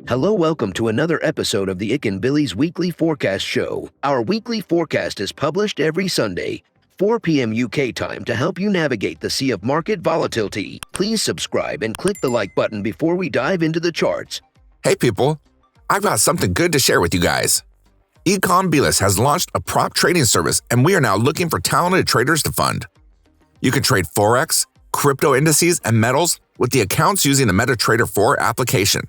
Hello, welcome to another episode of the Ikan Bilis Weekly Forecast Show. Our weekly forecast is published every Sunday, 4 p.m. UK time to help you navigate the sea of market volatility. Please subscribe and click the like button before we dive into the charts. Hey people, I've got something good to share with you guys. Bilis has launched a prop trading service and we are now looking for talented traders to fund. You can trade Forex, crypto indices, and metals with the accounts using the MetaTrader 4 application.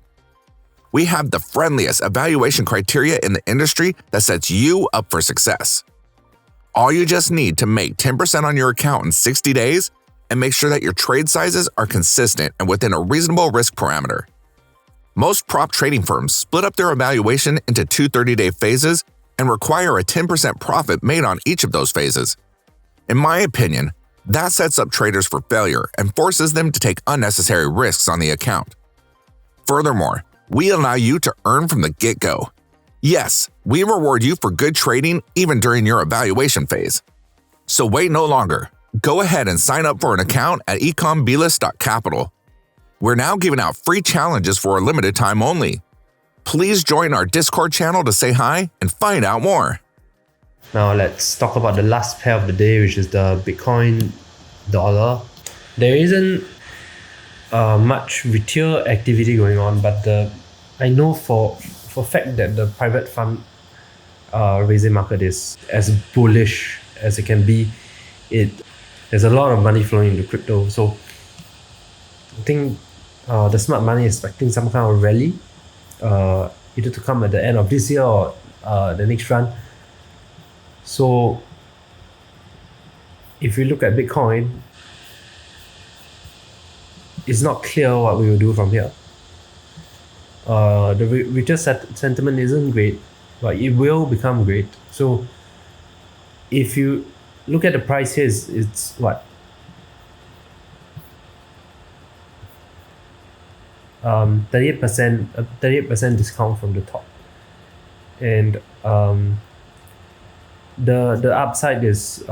We have the friendliest evaluation criteria in the industry that sets you up for success. All you just need to make 10% on your account in 60 days and make sure that your trade sizes are consistent and within a reasonable risk parameter. Most prop trading firms split up their evaluation into two 30-day phases and require a 10% profit made on each of those phases. In my opinion, that sets up traders for failure and forces them to take unnecessary risks on the account. Furthermore, we allow you to earn from the get-go. Yes, we reward you for good trading even during your evaluation phase. So wait no longer. Go ahead and sign up for an account at ikanbilis.capital. We're now giving out free challenges for a limited time only. Please join our Discord channel to say hi and find out more. Now let's talk about the last pair of the day, which is the Bitcoin dollar. There isn't much retail activity going on, but I know for a fact that the private fund raising market is as bullish as it can be. There's a lot of money flowing into crypto, so I think the smart money is expecting some kind of rally, either to come at the end of this year or the next run. So if you look at Bitcoin, it's not clear what we will do from here. The retail sentiment isn't great, but it will become great. So if you look at the price here, it's what? 38% discount from the top. And the upside is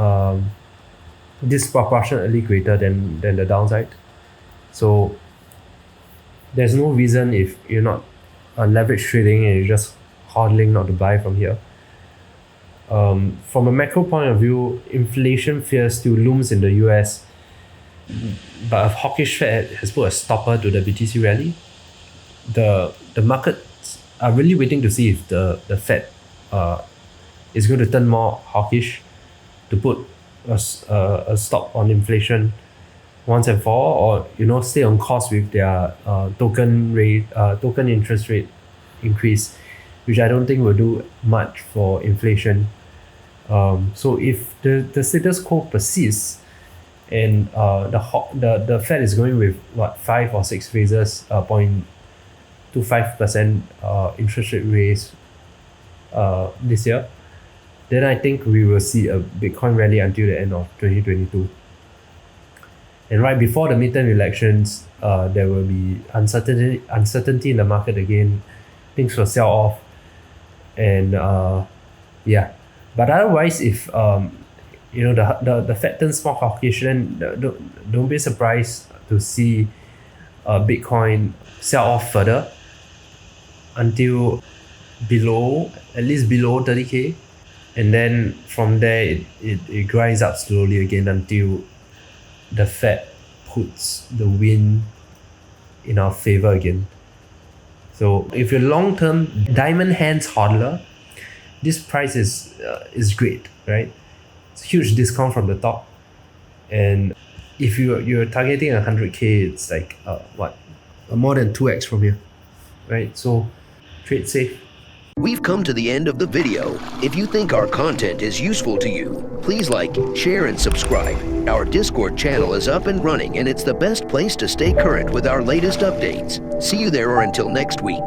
disproportionately greater than the downside. So there's no reason, if you're not leverage trading and you're just hodling, not to buy from here. From a macro point of view, inflation fear still looms in the US, but a hawkish Fed has put a stopper to the BTC rally. The markets are really waiting to see if the Fed is going to turn more hawkish to put a stop on inflation once and for all, or stay on course with their token interest rate increase, which I don't think will do much for inflation. So if the status quo persists and the Fed is going with 5 or 6 phases, 0.25% interest rate raise this year, then I think we will see a Bitcoin rally until the end of 2022. And right before the midterm elections, there will be uncertainty in the market again. Things will sell off, and But otherwise, if the Fed turns more hawkish, then don't be surprised to see Bitcoin sell off further until at least below 30K, and then from there it grinds up slowly again until the Fed puts the wind in our favor again. So if you're long-term diamond hands hodler, this price is great, right? It's a huge discount from the top, and if you're targeting 100K, it's like more than 2x from here, right? So trade safe. We've come to the end of the video. If you think our content is useful to you, please like, share, and subscribe. Our Discord channel is up and running, and it's the best place to stay current with our latest updates. See you there, or until next week.